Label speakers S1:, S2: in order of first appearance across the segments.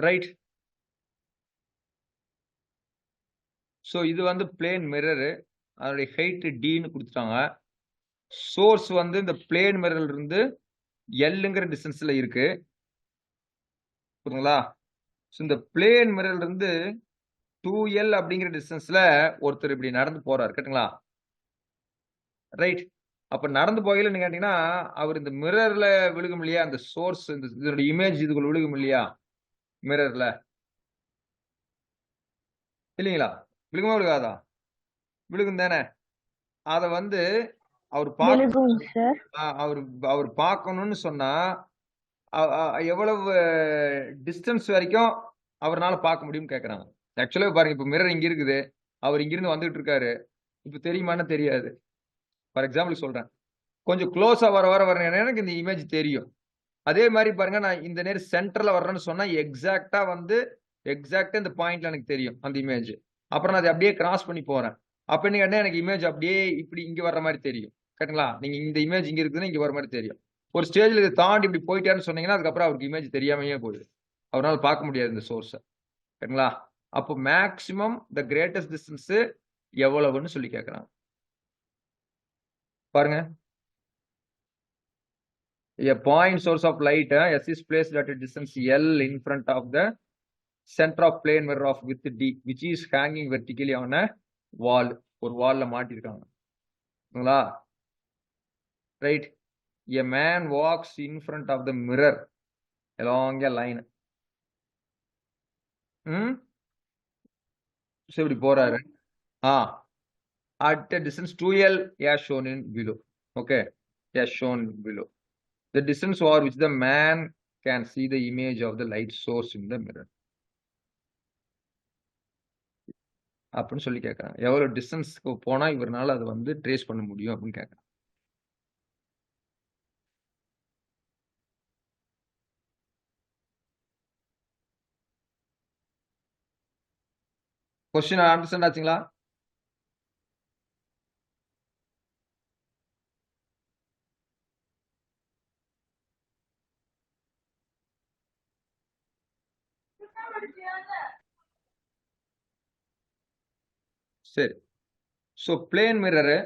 S1: Right. So இது வந்து plane mirror. அதோடைய ஹைட் டின்னு குடுத்துட்டாங்க. சோர்ஸ் வந்து இந்த பிளேன் மிரர்ல இருந்து எல்லுங்கிற டிஸ்டன்ஸ்ல இருக்கு. புரியுதுங்களா? ஸோ இந்த பிளேன் மிரர்ல இருந்து 2L அப்படிங்கிற டிஸ்டன்ஸ்ல ஒருத்தர் இப்படி நடந்து போறாரு. கரெக்ட்டுங்களா? ரைட். அப்ப நடந்து போகையில நீங்க கேட்டீங்கன்னா, அவர் இந்த மிரர்ல விழுகும் இல்லையா? அந்த சோர்ஸ் இதோட இமேஜ் இதுக்குள்ள விழுகும் இல்லையா? மிரர்ல. இல்லீங்களா? விழுகுமா விழுகாதா? விழுகும் தானே? அத வந்து அவர்
S2: விழுகும் சார்.
S1: அவரு அவரு பார்க்கணும்னு சொன்னா, அ அ எவ்வளவு டிஸ்டன்ஸ் வரைக்கும் அவர்னால பார்க்க முடியும்னு கேட்கறாங்க. ஆக்சுவலா பாருங்க, இப்ப மிரர் இங்க இருக்குது. அவர் இங்கிருந்து வந்துட்டு இருக்காரு. இப்ப தெரியுமான்னா தெரியாது. ஃபார் எக்ஸாம்பிள் சொல்றேன். கொஞ்சம் குளோஸா வர எனக்கு இந்த இமேஜ் தெரியும். அதே மாரி பாருங்க, நான் இந்த நேரம் சென்டர்ல வர்றேன்னு சொன்னா, எக்ஸாக்ட்டா இந்த பாயிண்ட்ல எனக்கு தெரியும், அந்த இமேஜ். அப்புறம் நான் அத அப்படியே கிராஸ் பண்ணி போறேன். அப்ப என்ன கேட்டா, எனக்கு இமேஜ் அப்படியே இப்படி இங்க வர்ற மாரி தெரியும். கரெக்ட்டுங்களா? நீங்க இந்த இமேஜ் இங்க இருக்குதுன்னா, இங்க வர மாரி தெரியும். ஒரு ஸ்டேஜ்ல இத தாண்டி இப்படி போயிட்டாருன்னு சொன்னீங்கன்னா, அதுக்கப்புறம் அவருக்கு இமேஜ் தெரியாமயே போயிடும். அவரால பார்க்க முடியாது இந்த சோர்ஸ. கரெக்ட்டுங்களா? அப்போ மேக்ஸிமம் த கிரேட்டஸ்ட் டிஸ்டன்ஸ் எவ்வளவுன்னு சொல்லி கேட்கறாங்க. பாருங்க. A point source of light, S is placed at a distance L in front of the center of plane mirror of width D, which is hanging vertically on a wall. ஒரு வால்ல மாட்டிருக்காங்க. சரிங்களா? Right. A man walks in front of the mirror along a line. So இப்படி போறாரு. At a distance 2L as shown in below. Okay. As shown below. The distance over which the man can see the image of the light source in the mirror. அப்படின்னு சொல்லி கேட்கறாங்க. எவ்வளவு டிஸ்டன்ஸ்க்கு போனா இவர்னால அத வந்து trace பண்ண முடியும் அப்படின்னு கேட்கறாங்க. கொஸ்டின் அண்டர்ஸ்டாண்ட் ஆச்சுங்களா? சரி. So plane mirror.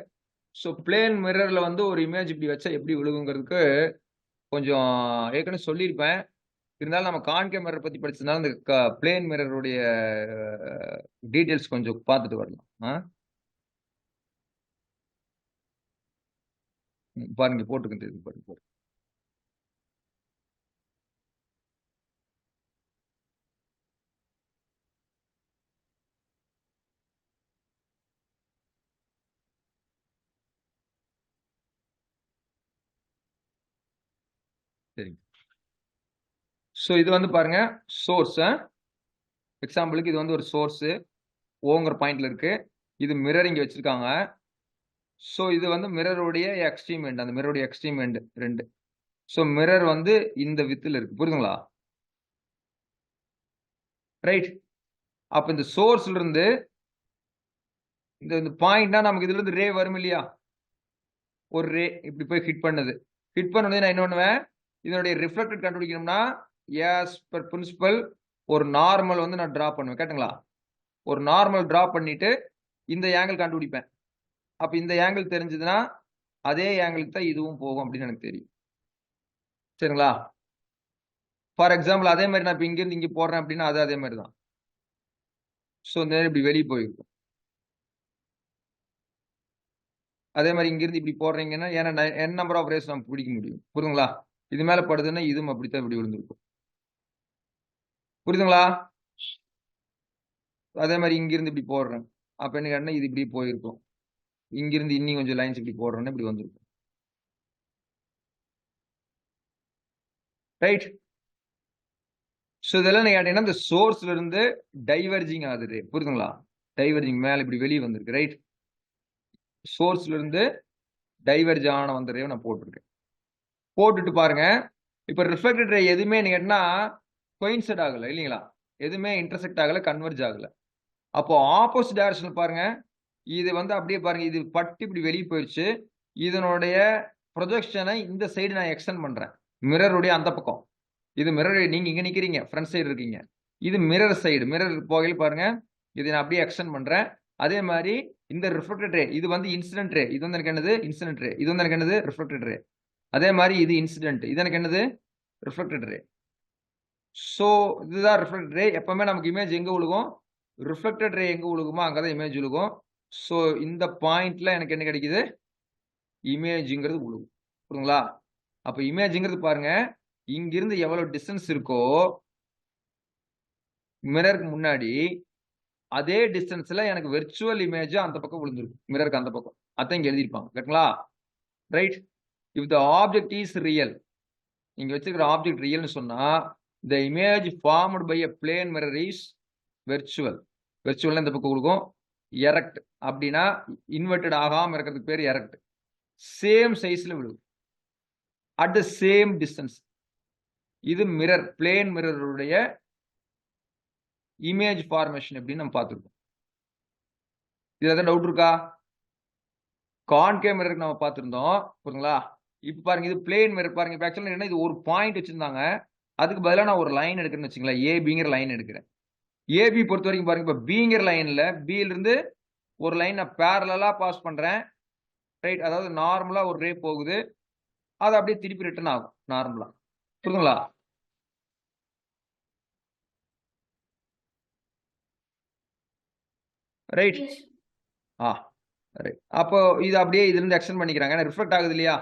S1: So plane மிரர்ல வந்து ஒரு இமேஜ் இப்படி வச்சா எப்படி விழுகுங்கிறதுக்கு கொஞ்சம் ஏற்கனவே சொல்லியிருப்பேன். இருந்தாலும் நம்ம கான்கேவ் மிரர் பத்தி படிச்சதுனால இந்த பிளேன் மிரருடைய டீடைல்ஸ் கொஞ்சம் பார்த்துட்டு வரலாம். பாருங்க போட்டுக்கிட்டு பாருங்க. சரி. ஸோ இது வந்து பாருங்க சோர்ஸ். எக்ஸாம்பிளுக்கு இது வந்து ஒரு சோர்ஸ் ஓங்கிற பாயிண்ட்ல இருக்கு. இது மிரர் இங்க வச்சிருக்காங்க. ஸோ இது வந்து மிரருடைய எக்ஸ்ட்ரீம் எண்ட். அந்த மிரருடைய எக்ஸ்ட்ரீம் எண்ட் 2. ஸோ மிரர் வந்து இந்த வித்துல இருக்கு. புரியுதுங்களா? ரைட். அப்ப இந்த சோர்ஸ்ல இருந்து இந்த பாயிண்ட்னா நமக்கு இதுல இருந்து ரே வரும் இல்லையா? ஒரு ரே இப்படி போய் ஹிட் பண்ணுது. ஹிட் பண்ணனே நான் என்ன பண்ணுவேன்? இதனுடைய ரிஃப்ளெக்டட் கண்டுபிடிக்கணும்னா as per பிரின்சிபல் ஒரு நார்மல் வந்து நான் டிரா பண்ணுவேன். கேட்டுங்களா? ஒரு நார்மல் டிரா பண்ணிட்டு இந்த ஆங்கிள் கண்டுபிடிப்பேன். அப்ப இந்த ஆங்கிள் தெரிஞ்சதுன்னா அதே ஆங்கிளுக்கு தான் இதுவும் போகும் அப்படின்னு எனக்கு தெரியும். சரிங்களா? ஃபார் எக்ஸாம்பிள் அதே மாதிரி நான் இப்ப இங்க இருந்து இங்க போடுறேன் அப்படின்னா அது அதே மாதிரி தான். ஸோ நேரம் இப்படி வெளியே போயிருக்கும். அதே மாதிரி இங்க இருந்து இப்படி போடுறீங்கன்னா ஏன்னா n நம்பர் ஆஃப் ரேஸ் நம்ம பிடிக்க முடியும். புரியுதுங்களா? இது மேல படுதுன்னா இதுவும் அப்படித்தான் இப்படி விழுந்திருக்கும். புரியுதுங்களா? அதே மாதிரி இங்க இருந்து இப்படி போடுறேன். அப்ப என்ன கேட்டா இது இப்படி போயிருக்கும். இங்க இருந்து இன்னும் கொஞ்சம் லைன்ஸ் இப்படி போடுறேன்னா இப்படி வந்திருக்கும். ரைட். ஸோ இதெல்லாம் நீங்க கேட்டீங்கன்னா இந்த சோர்ஸ்ல இருந்து டைவர்ஜிங் ஆகுது. புரியுதுங்களா? டைவர்ஜிங் மேல இப்படி வெளியே வந்திருக்கு. ரைட். சோர்ஸ்ல இருந்து டைவர்ஜ் ஆன வந்த ரேவை நான் போட்டிருக்கேன். போட்டுட்டு பாருங்க. இப்ப ரிஃப்ளெக்டட் ரே எதுவுமே நீங்க கேட்டா கோயின்சைட் ஆகல இல்லீங்களா? எதுவுமே இன்டர்செக்ட் ஆகல, கன்வர்ஜ் ஆகல. அப்போ ஆப்போசிட் டைரக்ஷன்ல பாருங்க. இது வந்து அப்படியே பாருங்க. இது பட்டு இப்படி வெளியே போயிருச்சு. இதனுடைய ப்ரொஜெக்ஷனை இந்த சைடு நான் எக்ஸ்டெண்ட் பண்றேன். மிரருடைய அந்த பக்கம். இது மிரர் நீங்க இங்க நிக்கிறீங்க. ஃப்ரண்ட் சைடு இருக்கீங்க. இது மிரர் சைடு. மிரர் போகையில் பாருங்க, இதை நான் அப்படியே எக்ஸ்டெண்ட் பண்றேன். அதே மாதிரி இந்த ரிஃப்ளெக்டட் ரே, இது வந்து இன்சிடென்ட் ரே. இது வந்து எனக்கு என்னது? Incident ray. இது வந்து எனக்கு என்னது? Reflected ray. அதே மாதிரி இது இன்சிடென்ட். இது எனக்கு என்னது? Reflected ray. ஸோ இதுதான் ரிஃப்ளெக்டட் ரே. எப்பவுமே நமக்கு இமேஜ் எங்க விழுகும்? ரிஃப்ளெக்டட் ரே எங்க விழுகுமோ அங்கதான் இமேஜ் விழுகும். ஸோ இந்த பாயிண்ட்ல எனக்கு என்ன கிடைக்குது? இமேஜ்ங்கிறது விழுகும். புரியுதுங்களா? அப்ப இமேஜ்ங்கிறது பாருங்க, இங்கிருந்து எவ்வளவு டிஸ்டன்ஸ் இருக்கோ மிரருக்கு முன்னாடி, அதே டிஸ்டன்ஸ்ல எனக்கு வெர்ச்சுவல் இமேஜ் அந்த பக்கம் விழுந்திருக்கும். மிரருக்கு அந்த பக்கம். அதான் இங்க எழுதியிருப்பாங்க. கரெக்ட்டுங்களா? Right. If the object is real, நீங்க வச்சிருக்கிற ஆப்ஜெக்ட் ரியல்னு சொன்னா, the image formed by a plane mirror is virtual. virtual இந்த பக்கம் கொடுக்கும். erect அப்படின்னா இன்வெர்டட் ஆகாம இருக்கிறதுக்கு பேர் erect. சேம் சைஸ்ல விழுகும். at the same distance. இது மிரர், பிளேன் மிரருடைய இமேஜ் ஃபார்மேஷன் எப்படின்னு நம்ம பார்த்துருக்கோம். இது ஏதாவது டவுட் இருக்கா? கான்கேவ் மிரருக்கு நம்ம பார்த்துருந்தோம். புரியுங்களா? இப்ப பாருங்க, இது பிளேன் மிரர் பாருங்க. இப்ப ஆக்சுவலா என்ன, இது ஒரு பாயிண்ட் வச்சிருந்தாங்க. அதுக்கு பதிலா நான் ஒரு லைன் எடுக்கிறேன்னு வச்சுங்களேன். ஏபிங்கிற லைன் எடுக்கிறேன். ஏபி பொறுத்த வரைக்கும் பாருங்க, இப்ப பிங்கிற லைன்ல பில இருந்து ஒரு லைன் நான் பேரலா பாஸ் பண்றேன். ரைட். அதாவது நார்மலா ஒரு ரே போகுது, அது அப்படியே திருப்பி ரிட்டர்ன் ஆகும் நார்மலா. புரியுதுங்களா? ரைட். ரைட். அப்போ இது அப்படியே இதுல இருந்து எக்ஸ்டெண்ட் பண்ணிக்கிறாங்க. ஏன்னா ரிஃப்ளெக்ட் ஆகுது இல்லையா?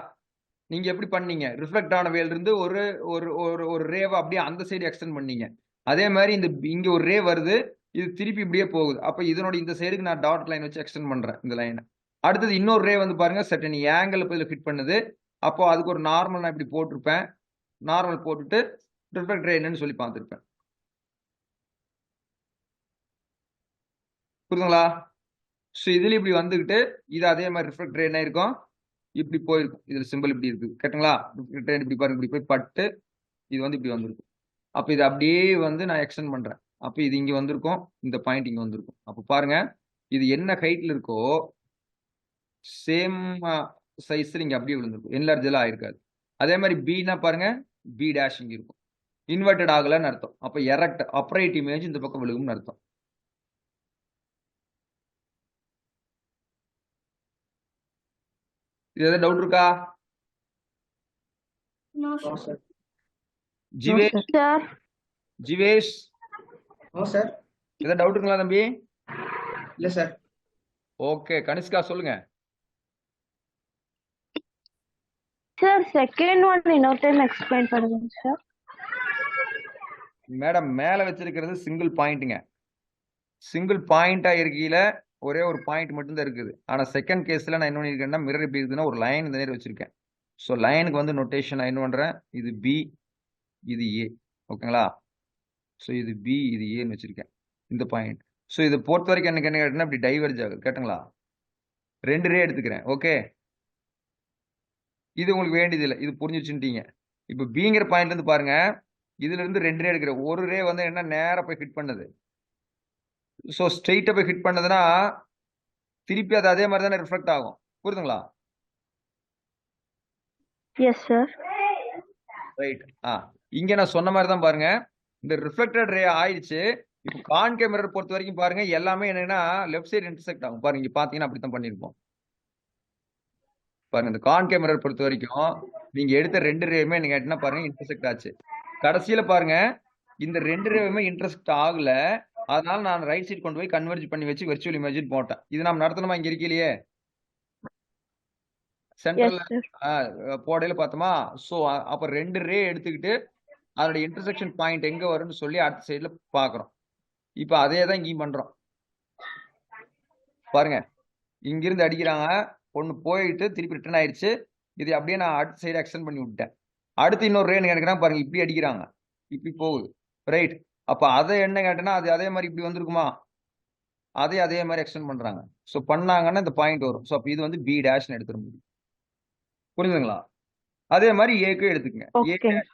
S1: நீங்க எப்படி பண்ணீங்க? ரிஃப்ளெக்ட் ஆன வேல இருந்து ஒரு ஒரு ஒரு ஒரு ரேவ அப்படியே அந்த சைடு எக்ஸ்டெண்ட் பண்ணீங்க. அதே மாதிரி இந்த இங்க ஒரு ரே வருது, இது திருப்பி இப்படியே போகுது. அப்ப இதனோட இந்த சைடுக்கு நான் டாட் லைன் வச்சு எக்ஸ்டெண்ட் பண்றேன் இந்த லைனை. அடுத்தது இன்னொரு ரே வந்து பாருங்க, சர்டன் ஆங்கிள் போய் ஃபிட் பண்ணுது. அப்போ அதுக்கு ஒரு நார்மல் நான் இப்படி போட்டிருப்பேன். நார்மல் போட்டுட்டு ரிஃப்ளெக்ட் ரே என்னன்னு சொல்லி பார்த்துருப்பேன். புரியுதுங்களா? ஸோ இதுல இப்படி வந்துகிட்டு இது அதே மாதிரி ரிஃப்ளெக்ட் ரே என்ன இருக்கும்? இப்படி போயிருக்கும். இதுல சிம்பிள் இப்படி இருக்கு. கேட்டுங்களா? ரிஃப்ளெக்ட் ரே இப்படி பாருங்க, இப்படி போய் பட்டு இது வந்து இப்படி வந்திருக்கும். அப்ப இது அப்படியே வந்து நான் எக்ஸ்டெண்ட் பண்றேன். அப்ப இது இங்க வந்திருக்கும், இந்த பாயிண்ட் இங்க வந்திருக்கும். அப்ப பாருங்க, இது என்ன ஹைட்ல இருக்கோ சேம் சைஸ்ல இங்க அப்படியே விழுந்திருக்கும். என்லார்ஜ் எல்லாம் ஆயிருக்காது. அதே மாதிரி பின்னா பாருங்க, பி டேஷ் இங்க இருக்கும். இன்வெர்டட் ஆகலன்னு அர்த்தம். அப்ப எரக்ட் அப்ரைட் இமேஜ் இந்த பக்கம் விழுகும்னு அர்த்தம். இது ஏதாவது டவுட் இருக்கா? ஜிவேஷ், ஜிவேஷ்,
S2: சார்.
S1: ஏதாவது டவுட் இருக்குங்களா தம்பி?
S2: இல்ல சார்.
S1: ஓகே, கனிஷ்கா சொல்லுங்க.
S3: சார் செகண்ட் ஒன் இன்னொரு டைம் எக்ஸ்பிளைன் பண்ணுங்க சார்.
S1: மேடம் மேல வச்சிருக்கிறது சிங்கிள் பாயிண்ட்டுங்க. சிங்கிள் பாயிண்டா இருக்கையில ஒரே ஒரு பாயிண்ட் மட்டும் தான் இருக்குது. ஆனா செகண்ட் கேஸ்ல நான் என்ன பண்ணிருக்கேன்னா, மிரர் எப்படி இருக்குதுன்னா ஒரு லைன் இந்த நேரம் வச்சிருக்கேன். ஸோ லைனுக்கு வந்து நோட்டேஷன் நான் என்ன பண்றேன், இது பி, இது ஏ. ஓகேங்களா? ஸோ இது பி, இது ஏன்னு வச்சிருக்கேன் இந்த பாயிண்ட். ஸோ இதை பொறுத்த வரைக்கும் எனக்கு என்ன கேட்டீங்கன்னா, இப்படி டைவர்ஜ் ஆகுது. கேட்டுங்களா? 2 ரே எடுத்துக்கிறேன். ஓகே, இது உங்களுக்கு வேண்டியது இல்லை, இது புரிஞ்சு வச்சுட்டீங்க. இப்போ பிங்கிற பாயிண்ட்ல இருந்து பாருங்க, இதுல இருந்து 2 ரே எடுக்கிறேன். ஒரு ரே வந்து என்ன நேரா போய் ஹிட் பண்ணுது. ஸோ ஸ்ட்ரெயிட்டா போய் ஹிட் பண்ணதுன்னா திருப்பி அது அதே மாதிரி தானே ரிஃப்ளெக்ட் ஆகும். புரியுதுங்களா?
S3: Yes sir.
S1: ரைட். இங்க நான் சொன்ன மாதிரி தான் பாருங்க, இந்த ரிஃப்ளெக்டட் ரே ஆயிடுச்சு. இப்போ கான்கேவ் மிரர் பொறுத்த வரைக்கும் பாருங்க, எல்லாமே என்னன்னா லெஃப்ட் சைடு இன்டர்செக்ட் ஆகும். பாருங்க, இங்க பாத்தீங்கன்னா அப்படித்தான் பண்ணிருப்போம். பாருங்க, இந்த கான்கேவ் மிரர் பொறுத்த வரைக்கும் நீங்க எடுத்த 2 ரேயுமே நீங்க என்ன பாருங்க இன்டர்செக்ட் ஆச்சு. கடைசியில பாருங்க, இந்த 2 ரேயுமே இன்டர்செக்ட் ஆகல. அதனால நான் ரைட் சைடு கொண்டு போய் கன்வெர்ஜ் பண்ணி வச்சு வெர்ச்சுவல் இமேஜ் போட்டேன். இது நம்ம நடத்தணுமா? இங்க இருக்கலையே சென்ட்ரல் போடையில பார்த்தோமா? ஸோ அப்ப 2 ரே எடுத்துக்கிட்டு அதோட இன்டர்செக்ஷன் பாயிண்ட் எங்க வரும்னு சொல்லி அடுத்த சைடுல பாக்குறோம். இப்ப அதே தான் இங்கேயும் பண்றோம். பாருங்க, இங்கிருந்து அடிக்கிறாங்க, ஒன்னு போயிட்டு திருப்பி ரிட்டர்ன் ஆயிடுச்சு. இது அப்படியே நான் அடுத்த சைடு எக்ஸ்டெண்ட் பண்ணி விட்டேன். அடுத்து இன்னொரு ரே எனக்கு பாருங்க, இப்படி அடிக்கிறாங்க, இப்படி போகுது. ரைட். அப்ப அதை என்ன கேட்டேன்னா, அது அதே மாதிரி இப்படி வந்திருக்குமா? அதே மாதிரி எக்ஸ்டெண்ட் பண்றாங்க. ஸோ பண்ணாங்கன்னா இந்த பாயிண்ட் வரும். ஸோ அப்ப இது வந்து பி டேஷ்னு எடுத்துட முடியும். புரியுதுங்களா? அதே மாதிரி ஏக்கு எடுத்துக்கங்க.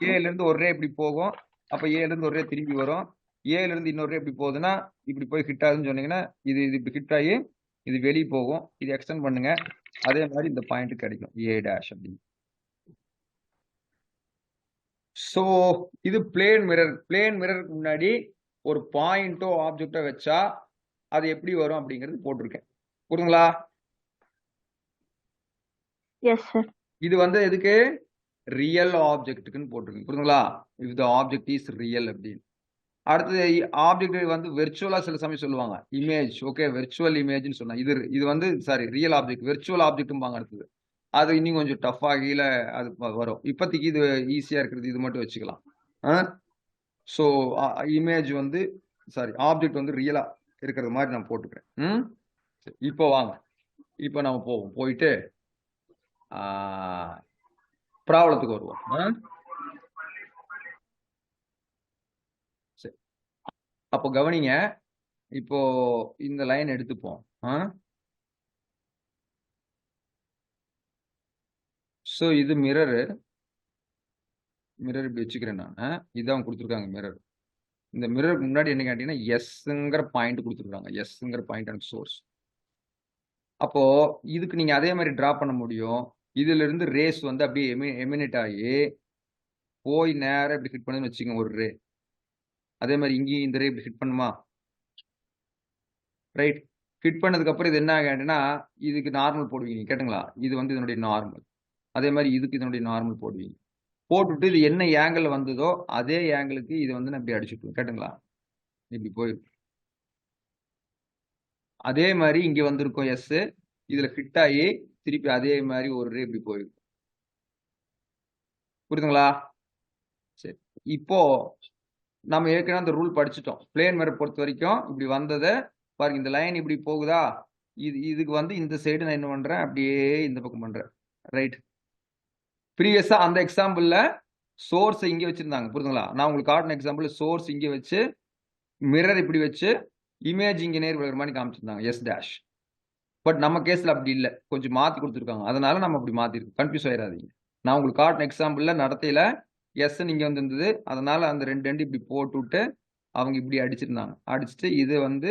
S1: ஏல இருந்து ஒரு ரே இப்படி போகும். அப்ப ஏல இருந்து ஒரு ரே திரும்பி வரும். ஏல இருந்து இன்னொரு ரே இப்படி போகுதுன்னா இப்படி போய் ஹிட் ஆகுதுன்னு சொன்னீங்கன்னா இது இப்படி ஹிட் ஆகி இது வெளியே போகும். இது எக்ஸ்டெண்ட் பண்ணுங்க. அதே மாதிரி இந்த பாயிண்ட் கிடைக்கும், ஏ டேஷ் அப்படின்னு. ஸோ இது பிளேன் மிரர். பிளேன் மிரருக்கு முன்னாடி ஒரு பாயிண்டோ ஆப்ஜெக்டோ வச்சா அது எப்படி வரும் அப்படிங்கிறது போட்டிருக்கேன். புரியுதுங்களா?
S3: Yes sir.
S1: இது வந்து எதுக்கு? ரியல் ஆப்ஜெக்ட்டுக்குன்னு போட்டிருக்கேன். புரியுதுங்களா? If the object is real அப்படின்னு. அடுத்தது ஆப்ஜெக்ட் வந்து வெர்ச்சுவலா சில சமயம் சொல்லுவாங்க. இமேஜ் ஓகே வெர்ச்சுவல் இமேஜ்னு சொன்னா இது வந்து சாரி ரியல் ஆப்ஜெக்ட் வெர்ச்சுவல் ஆப்ஜெக்ட்பாங்க அடுத்தது. அது இன்னும் கொஞ்சம் டஃபா கீழே அது வரும். இப்போதைக்கு இது ஈஸியா இருக்கிறது இது மட்டும் வச்சுக்கலாம். ஸோ இமேஜ் வந்து சாரி ஆப்ஜெக்ட் வந்து ரியலா இருக்கிறது மாதிரி நான் போட்டுக்கிறேன். இப்போ வாங்க, இப்போ நம்ம போவோம். போயிட்டு ப்ராப்ளத்துக்கு வருவோம். சரி, அப்போ கவனிங்க. இப்போ இந்த லைன் எடுத்துப்போம். ஸோ இது மிரர் இப்படி வச்சுக்கிறேன் நான். இதான் கொடுத்துருக்காங்க மிரர். இந்த மிரருக்கு முன்னாடி என்ன கேட்டீங்கன்னா எஸ்ங்கிற பாயிண்ட் கொடுத்துருக்காங்க. எஸ்ங்கிற பாயிண்ட் அண்ட் சோர்ஸ். அப்போ இதுக்கு நீங்க அதே மாதிரி டிரா பண்ண முடியும். இதுல இருந்து ரேஸ் வந்து அப்படியே எமினேட் ஆகி போய் நேரம் இப்படி ஹிட் பண்ணுன்னு வச்சுக்கோங்க ஒரு ரே. அதே மாதிரி இங்கேயும் இந்த ரே இப்படி ஹிட் பண்ணுமா? ரைட். ஹிட் பண்ணதுக்கு அப்புறம் இது என்ன கேட்டீங்கன்னா இதுக்கு நார்மல் போடுவீங்க. கேட்டுங்களா? இது வந்து இதனுடைய நார்மல். அதே மாதிரி இதுக்கு இதனுடைய நார்மல் போடுவீங்க. போட்டுட்டு இது என்ன ஏங்கிள் வந்ததோ அதே ஏங்கிளுக்கு இது வந்து நான் இப்படி அடிச்சுட்டுவேன். கேட்டுங்களா? இப்படி போயிடும். அதே மாதிரி இங்க வந்திருக்கும் எஸ். இதுல ஃபிட் ஆகி திருப்பி அதே மாதிரி ஒரு ரே இப்படி போயிடும். புரியுதுங்களா? சரி, இப்போ நம்ம ஏற்கனவே அந்த ரூல் படிச்சுட்டோம். பிளேன் மிரர் பொறுத்த வரைக்கும் இப்படி வந்ததை பாருங்க. இந்த லைன் இப்படி போகுதா? இதுக்கு வந்து இந்த சைடு நான் என்ன பண்றேன்? அப்படியே இந்த பக்கம் பண்றேன். ரைட். ப்ரீவியஸா அந்த எக்ஸாம்பிள்ல சோர்ஸ் இங்க வச்சிருந்தாங்க. புரியுதுங்களா? நான் உங்களுக்கு காட்டின எக்ஸாம்பிள் சோர்ஸ் இங்க வச்சு மிரர் இப்படி வச்சு இமேஜ் இங்க நேர் விழுகிற மாதிரி காமிச்சிருந்தாங்க. S dash. பட் நம்ம கேஸ்ல அப்படி இல்லை, கொஞ்சம் மாத்தி கொடுத்துருக்காங்க. அதனால நம்ம அப்படி மாத்திருக்கோம். கன்ஃபியூஸ் ஆயிடாதீங்க. நான் உங்களுக்கு காட்டின எக்ஸாம்பிள்ல நடத்தையில எஸ் இங்க வந்திருந்தது. அதனால அந்த ரெண்டு இப்படி போட்டு விட்டு அவங்க இப்படி அடிச்சிருந்தாங்க. அடிச்சுட்டு இது வந்து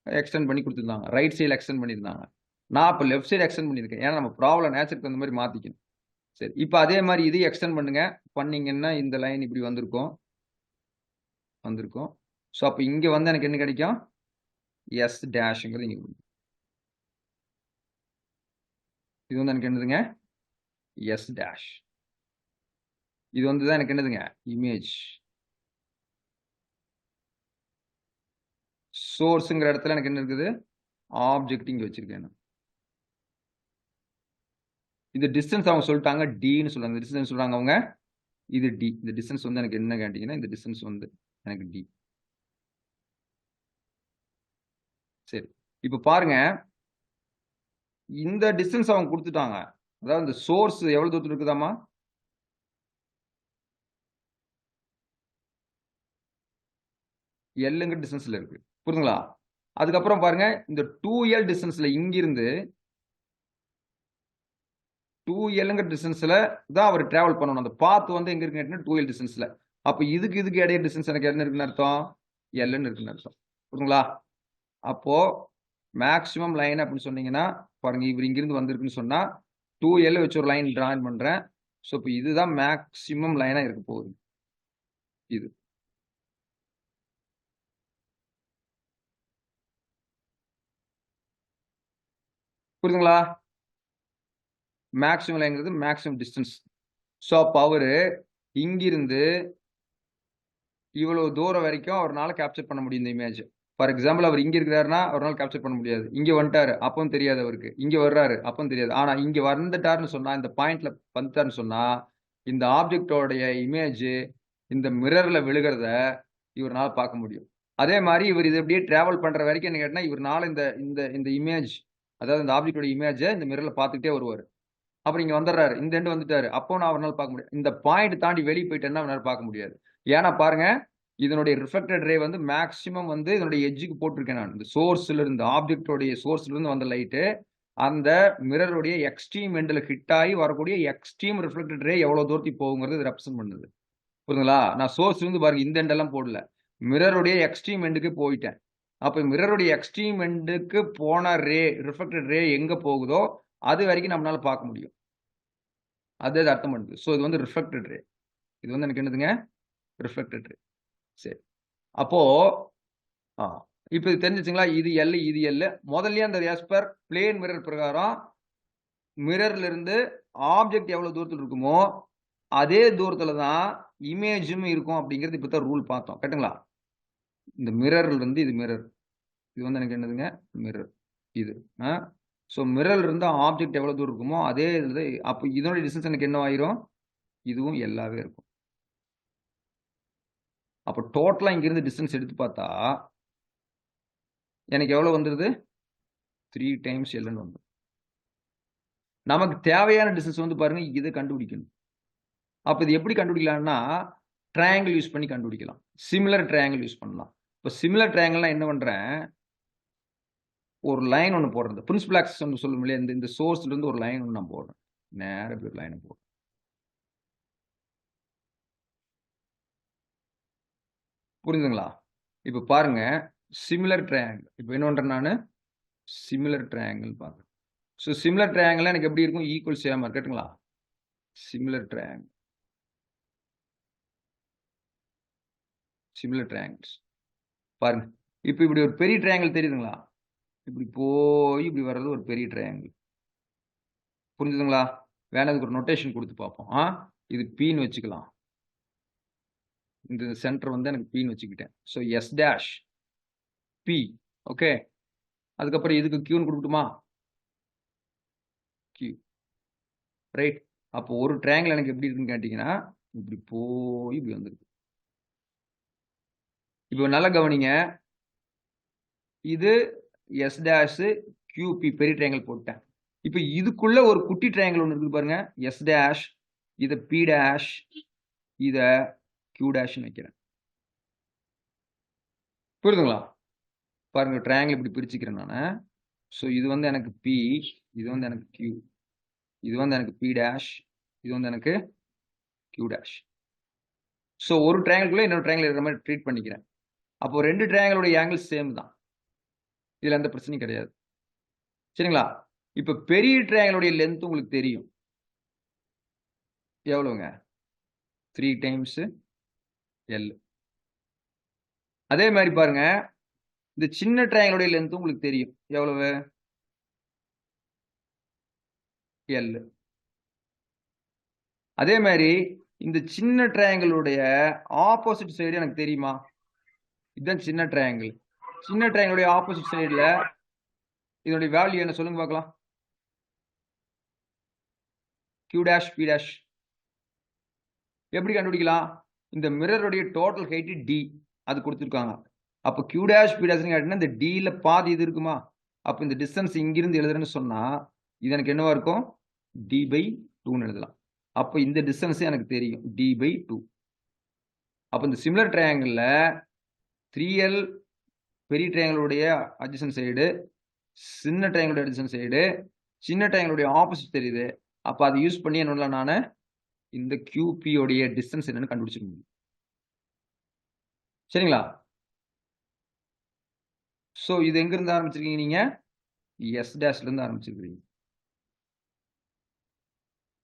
S1: எக்ஸ்டெண்ட் பண்ணி கொடுத்துருந்தாங்க. ரைட் சைடு எக்ஸ்டெண்ட் பண்ணியிருந்தாங்க. நான் இப்போ லெஃப்ட் சைடு எக்ஸ்டெண்ட் பண்ணியிருக்கேன். ஏன்னா நம்ம ப்ராப்ளம் நேச்சருக்கு அந்த மாதிரி மாத்திக்கணும். சரி, இப்போ அதே மாதிரி இது எக்ஸ்டெண்ட் பண்ணுங்க. பண்ணீங்கன்னா இந்த லைன் இப்படி வந்திருக்கும். ஸோ அப்போ இங்க வந்து எனக்கு என்ன கிடைக்கும்? எஸ் டேஷ்ங்கிறது இங்க கொடுக்கும். இது வந்து எனக்கு என்னதுங்க? S dash. இது வந்து தான் எனக்கு என்னதுங்க? இமேஜ். சோர்ஸுங்கிற இடத்துல எனக்கு என்ன இருக்குது? ஆப்ஜெக்ட் இங்க வச்சிருக்கேன். இந்த டிஸ்டன்ஸ் அவங்க சொல்லிட்டாங்க டின்னு சொல்றாங்க. இந்த டிஸ்டன்ஸ் சொல்றாங்க அவங்க இது டி. இந்த டிஸ்டன்ஸ் வந்து எனக்கு என்ன கேட்டீங்கன்னா இந்த டிஸ்டன்ஸ் வந்து எனக்கு டி. சரி, இப்போ பாருங்க. இந்த டிஸ்டன்ஸ் அவங்க கொடுத்துட்டாங்க. அதாவது இந்த சோர்ஸ் எவ்வளவு தூரத்துல இருக்குதாமா? எல்லுங்கிற டிஸ்டன்ஸ்ல இருக்கு. புரியுதுங்களா? அதுக்கப்புறம் பாருங்க இந்த 2L டிஸ்டன்ஸ்ல இங்கிருந்து 2Lங்கிற டிஸ்டன்ஸ்ல தான் அவர் டிராவல் பண்ணணும். அந்த பாத் வந்து எங்க இருக்குன்னு 2L டிஸ்டன்ஸ்ல. அப்ப இதுக்கு இடையே டிஸ்டன்ஸ் எனக்கு என்ன இருக்குன்னு அர்த்தம்? Lன்னு இருக்குன்னு அர்த்தம். புரியுதுங்களா? அப்போ மேக்ஸிமம் லைன் அப்படின்னு சொன்னீங்கன்னா பாருங்க, இவர் இங்கிருந்து வந்திருக்குன்னு சொன்னா 2L வச்சு ஒரு லைன் டிராயின் பண்றேன். ஸோ இப்போ இதுதான் மேக்ஸிமம் லைனா இருக்க போகுது. இது புரியுதுங்களா? மேக்ஸிமம் லைன்ங்கிறது மேக்ஸிமம் டிஸ்டன்ஸ். ஸோ அப்போ அவரு இங்கிருந்து இவ்வளவு தூரம் வரைக்கும் அவரால் கேப்சர் பண்ண முடியும் இந்த இமேஜ். ஃபார் எக்ஸாம்பிள் அவர் இங்க இருக்கிறாருன்னா அவரால் கேப்சர் பண்ண முடியாது. இங்க வந்துட்டாரு அப்பவும் தெரியாது அவருக்கு. இங்க வர்றாரு அப்பவும் தெரியாது. ஆனா இங்க வந்துட்டாருன்னு சொன்னா, இந்த பாயிண்ட்ல வந்துட்டாருன்னு சொன்னா, இந்த ஆப்ஜெக்டோடைய இமேஜ் இந்த மிரர்ல விழுகிறத இவரால் பார்க்க முடியும். அதே மாதிரி இவர் இது எப்படியே டிராவல் பண்ற வரைக்கும் என்ன கேட்டா இவரால் இந்த இந்த இந்த இமேஜ், அதாவது இந்த ஆப்ஜெக்டோட இமேஜை இந்த மிரர்ல பார்த்துக்கிட்டே வருவார். அப்புறம் இங்க வந்துடுறாரு, இந்த எண்டு வந்துட்டாரு, அப்போ நான் அவரால் பார்க்க முடியும். இந்த பாயிண்ட் தாண்டி வெளியே போயிட்டேன்னா அவரால் பார்க்க முடியாது. ஏன்னா பாருங்க, இதனுடைய ரிஃப்ளெக்டட் ரே வந்து மேக்ஸிமம் வந்து இதனுடைய எட்ஜுக்கு போட்டிருக்கேன் நான். இந்த சோர்ஸ்ல இருந்து ஆப்ஜெக்டோடைய சோர்ஸ்ல இருந்து வந்த லைட்டு அந்த மிரருடைய எக்ஸ்ட்ரீம் எண்டில் ஹிட் ஆகி வரக்கூடிய எக்ஸ்ட்ரீம் ரிஃப்ளெக்டட் ரே எவ்வளவு தூரத்துக்கு போகுங்கிறது இது ரெப்ரசென்ட் பண்ணுது. புரியுதுங்களா? நான் சோர்ஸ்ல இருந்து பாருங்க இந்த எண்டெல்லாம் போடல, மிரருடைய எக்ஸ்ட்ரீம் எண்டுக்கு போயிட்டேன். அப்ப மிரருடைய எக்ஸ்ட்ரீம் எண்டுக்கு போன ரே ரிஃப்ளெக்டட் ரே எங்க போகுதோ அது வரைக்கும் நம்மளால பார்க்க முடியும். அது அர்த்தம் பண்ணுது. ஸோ இது வந்து ரிஃப்ளெக்டட் ரே. இது வந்து எனக்கு என்னதுங்க? Reflected ray. சரி, அப்போ இப்போ இது தெரிஞ்சிச்சுங்களா? இது எல், இது எல். முதல்லயே அந்த எஸ்பர் பிளேன் மிரர் பிரகாரம் மிரர்ல இருந்து ஆப்ஜெக்ட் எவ்வளவு தூரத்தில் இருக்குமோ அதே தூரத்துல தான் இமேஜும் இருக்கும் அப்படிங்கிறது இப்பதான் ரூல் பார்த்தோம். கரெக்டுங்களா? இந்த மிரர்ல இருந்து இது மிரர், இது வந்து எனக்கு என்னதுங்க மிரர் இது. ஸோ மிரர்ல இருந்து ஆப்ஜெக்ட் எவ்வளவு தூரம் இருக்குமோ அதே இது. அப்போ இதனுடைய டிஸ்டன்ஸ் எனக்கு என்ன ஆயிரும்? இதுவும் எல்லாவே இருக்கும். அப்போ டோட்டலா இங்கிருந்து டிஸ்டன்ஸ் எடுத்து பார்த்தா எனக்கு எவ்வளவு வந்துருது? 3 டைம்ஸ் எல்னு வந்து. நமக்கு தேவையான டிஸ்டன்ஸ் வந்து பாருங்க இதை கண்டுபிடிக்கணும். அப்ப இது எப்படி கண்டுபிடிக்கலாம்னா ட்ரையாங்கிள் யூஸ் பண்ணி கண்டுபிடிக்கலாம். சிமிலர் ட்ரையாங்கிள் யூஸ் பண்ணலாம். இப்போ சிமிலர் ட்ரையாங்கிள்னா என்ன பண்றேன்? ஒரு லைன் ஒன்று போடுறது. பிரின்சிபல் ஆக்சஸ் ஒன்று சொல்லும் இல்லையா? இந்த சோர்ஸ்ல இருந்து ஒரு லைன் ஒன்று நான் போடுறேன். நேரா இப்படி ஒரு லைனை போடுறேன். புரியுதுங்களா? இப்போ பாருங்க சிமிலர் ட்ரையாங்கிள். இப்போ என்ன பண்றேன் நானு? சிமிலர் ட்ரையாங்கிள் பார்க்குறேன். ஸோ சிமிலர் ட்ரையாங்கிள் எனக்கு எப்படி இருக்கும்? ஈக்குவல் சேமா இருக்கட்டுங்களா? Similar triangle. சிமிலர் ட்ரையாங்கிள்ஸ் பாருங்க. இப்போ இப்படி ஒரு பெரிய ட்ரையாங்கிள் தெரியுதுங்களா? இப்படி போய் இப்படி வர்றது ஒரு பெரிய ட்ரையாங்கிள். புரிஞ்சுதுங்களா? வேணதுக்கு ஒரு நோட்டேஷன் கொடுத்து பார்ப்போம். இது பீன்னு வச்சுக்கலாம். இந்த சென்டர் வந்து எனக்கு பீன்னு வச்சுக்கிட்டேன். So S dash P. Okay, அதுக்கப்புறம் இதுக்கு கியூன்னு கொடுக்கட்டுமா? கியூ. ரைட். அப்போ ஒரு ட்ரையாங்கிள் எனக்கு எப்படி இருக்குன்னு கேட்டீங்கன்னா இப்படி போய் இப்படி வந்துருக்கு. இப்போ நல்லா கவனிங்க. இது எஸ் டேஷ் கியூபி பெரிய ட்ரையாங்கிள் போட்டேன். இப்போ இதுக்குள்ள ஒரு குட்டி ட்ரையாங்கிள் ஒன்று இருக்குது பாருங்க. எஸ் டேஷ், இதை பி டேஷ், இதை கியூ டேஷ்னு வைக்கிறேன். புரியுதுங்களா? பாருங்க ட்ரையாங்கிள் இப்படி பிரிச்சுக்கிறேன் நான். ஸோ இது வந்து எனக்கு பி, இது வந்து எனக்கு கியூ, இது வந்து எனக்கு பி டேஷ், இது வந்து எனக்கு கியூ டேஷ். ஸோ ஒரு ட்ரையாங்கிள்குள்ள இன்னொரு ட்ரையாங்கிள் இருக்கிற மாதிரி ட்ரீட் பண்ணிக்கிறேன். அப்போ ரெண்டு ட்ரையாங்கிளோட ஆங்கிள் சேம் தான். இதுல எந்த பிரச்சனையும் கிடையாது. சரிங்களா? இப்போ பெரிய ட்ரையாங்கிளோட லென்த் உங்களுக்கு தெரியும். எவ்வளவுங்க? 3 டைம்ஸ் எல். அதே மாதிரி பாருங்க இந்த சின்ன ட்ரையாங்கிளோட லென்த் உங்களுக்கு தெரியும். எவ்வளவு? எல். அதே மாதிரி இந்த சின்ன ட்ரையாங்கிளுடைய ஆப்போசிட் சைடு எனக்கு தெரியுமா? இதுதான் சின்ன ட்ரையாங்கிள். சின்ன ட்ரையாங்கிளுடைய ஆப்போசிட் சைடுல இதனுடைய வேல்யூ என்ன சொல்லுங்க பார்க்கலாம்? Q dash P dash. எப்படி கண்டுபிடிக்கலாம்? இந்த மிரருடைய டோட்டல் ஹைட் டி அது கொடுத்துருக்காங்க. அப்போ கியூ டேஷ் பி டேஷ் கேட்டீங்கன்னா இந்த டில பாதி இது இருக்குமா? அப்போ இந்த டிஸ்டன்ஸ் இங்கிருந்து எழுதுறேன்னு சொன்னா இது எனக்கு என்னவா இருக்கும்? டி பை 2ன்னு எழுதலாம். அப்போ இந்த டிஸ்டன்ஸ் எனக்கு தெரியும் டி பை 2. அப்போ இந்த சிமிலர் ட்ரையாங்கிள்ல 3L பெரிய ட்ரையாங்கிளுடைய அட்ஜசன்ட் சைடு, சின்ன ட்ரையாங்கிளுடைய அட்ஜசன்ட் சைடு, சின்ன ட்ரையாங்கிளுடைய ஆப்போசிட் தெரியுது. அப்போ அதை யூஸ் பண்ணி என்ன நான் இந்த QP உடைய டிஸ்டன்ஸ் என்னன்னு கண்டுபிடிச்சிக்க முடியும். சரிங்களா? ஸோ இது எங்க இருந்து ஆரம்பிச்சிருக்கீங்க? நீங்க எஸ் டேஷ்ல இருந்து ஆரம்பிச்சிருக்கீங்க.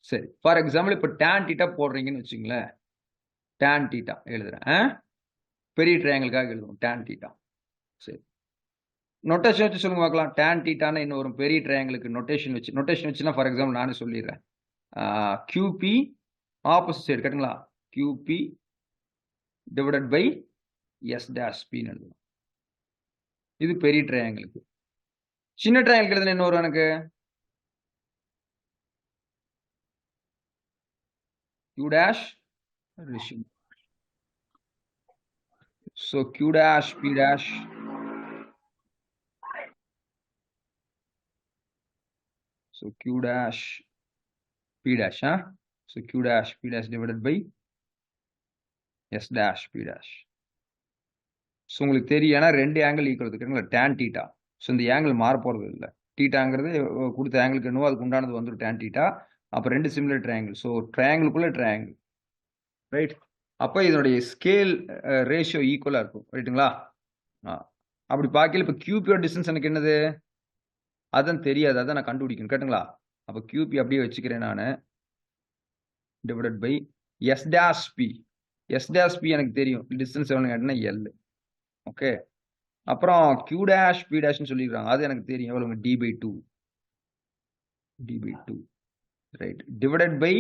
S1: சரி, ஃபார் எக்ஸாம்பிள் இப்போ tan தீட்டா போடுறீங்கன்னு வச்சுங்களேன். tan தீட்டா எழுதுறேன். பெரிய ட்ரையாங்கிளுக்காக எழுதுவோம் tan தீட்டா. சரி, நொட்டேஷன் வச்சு சொல்லுங்க பார்க்கலாம். tan தீட்டான இன்னும் ஒரு பெரிய ட்ரையாங்கிளுக்கு நொட்டேஷன் வச்சுன்னா ஃபார் எக்ஸாம்பிள் நானே சொல்லிடுறேன். QP ஆப்போசிட் சைடு கரெக்டுங்களா? QP divided by S dash பின்னு எழுதலாம். இது பெரிய ட்ரையாங்கிளுக்கு. சின்ன ட்ரையாங்கிள் எழுதுன என்ன வரும் எனக்கு? Q dash ratio. So Q dash P dash. So Q dash P dash, So Q dash P dash divided by S dash P dash. So உங்களுக்கு தெரியும், ஏன்னா ரெண்டு ஆங்கிள் ஈக்குவல் இருக்குங்களா? Tan theta. ஸோ இந்த ஆங்கிள் மாற போகிறது இல்லை. டீட்டாங்கிறது கொடுத்த ஆங்கிளுக்கு என்னவோ அதுக்கு உண்டானது வந்துடும் டேன் டீட்டா. அப்போ ரெண்டு சிமிலர் ட்ரையாங்கிள். ஸோ ட்ரையாங்கிளுக்குள்ள ட்ரையாங்கிள், ரைட்? அப்போ இதனுடைய ஸ்கேல் ரேஷியோ ஈக்குவலாக இருக்கும், ரைட்டுங்களா? அப்படி பார்க்கல இப்போ கியூபியோட டிஸ்டன்ஸ் எனக்கு என்னது? அதான் தெரியாது, அதான் நான் கண்டுபிடிக்கணும், கேட்டுங்களா? அப்போ கியூபி அப்படியே வச்சுக்கிறேன் நான். Divided by S dash P. S dash P எனக்கு தெரியும் டிஸ்டன்ஸ் எவ்வளோ கேட்டீங்கன்னா எல். ஓகே. அப்புறம் q dash p dashன்னு சொல்லிருக்காங்க. அது எனக்கு தெரியும். எவ்வளவுங்க? d by 2. d by 2. Right. Divided by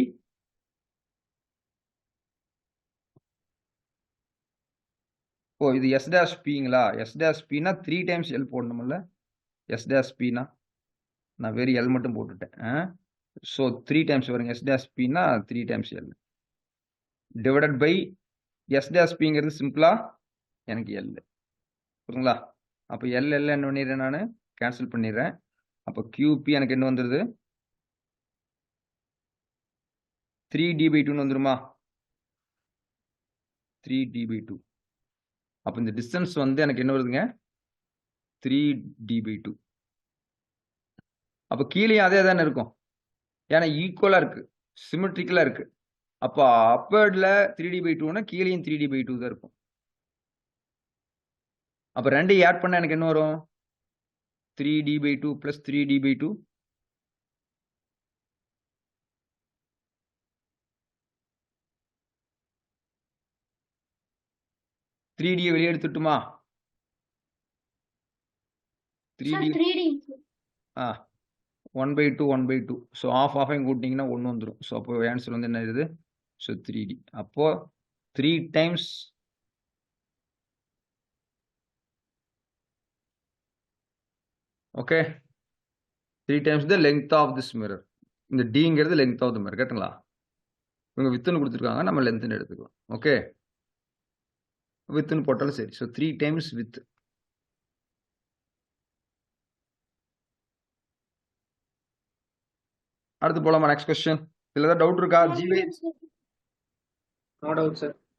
S1: oh இது s dash pங்களா? s dash pனா 3 டைம்ஸ் l போடணும்ல? s dash pனா நான் வெறும் l மட்டும் போட்டுட்டேன். ஸோ 3 டைம்ஸ் வருங்க. s dash pனா 3 times l. Divided by s dash pங்கிறது சிம்பிளா எனக்கு l. புரியுங்களா? அப்ப l என்ன பண்ணிடுறேன் நான்? கேன்சல் பண்ணிடுறேன். அப்ப qp எனக்கு என்ன வந்துருது? 3d by 2 வந்துருமா? 3d by 2. அப்ப இந்த டிஸ்டன்ஸ் வந்து எனக்கு என்ன வருதுங்க? 3d by 2. அப்ப கீழேயும் அதே தானே இருக்கும். ஏன்னா ஈக்குவலா இருக்கு, சிமெட்ரிக்கலா இருக்கு. அப்ப அப்பர்ட்ல 3d by 2னா கீழேயும் 3d by 2 தான் இருக்கும். அப்ப ரெண்டையும் ஆட் பண்ணா எனக்கு என்ன வரும்? 3d by 2 plus 3d by 2. Three டியை வெளியே எடுத்துட்டுமா? 3d 1 by 2 1 by 2. ஸோ ஆஃபையும் கூட்டிங்கன்னா 1 வந்துடும். ஸோ அப்போ ஆன்சர் வந்து என்ன ஆயிடுது? So 3d. அப்போ 3 times okay 3 times the length of this mirror. இந்த டிங்கிறது லெங்த் ஆஃப் த மிரர். கேட்டுங்களா? இவங்க வித்துன்னு கொடுத்துருக்காங்க, நம்ம லென்த்னு எடுத்துக்கலாம். ஓகே, வித்துன்னு போட்டாலும் சரி. So 3 times with. அடுத்து போலாமா? Next question. இதுல ஏதாவது டவுட் இருக்கா? ஜிவே
S2: No doubt, sir.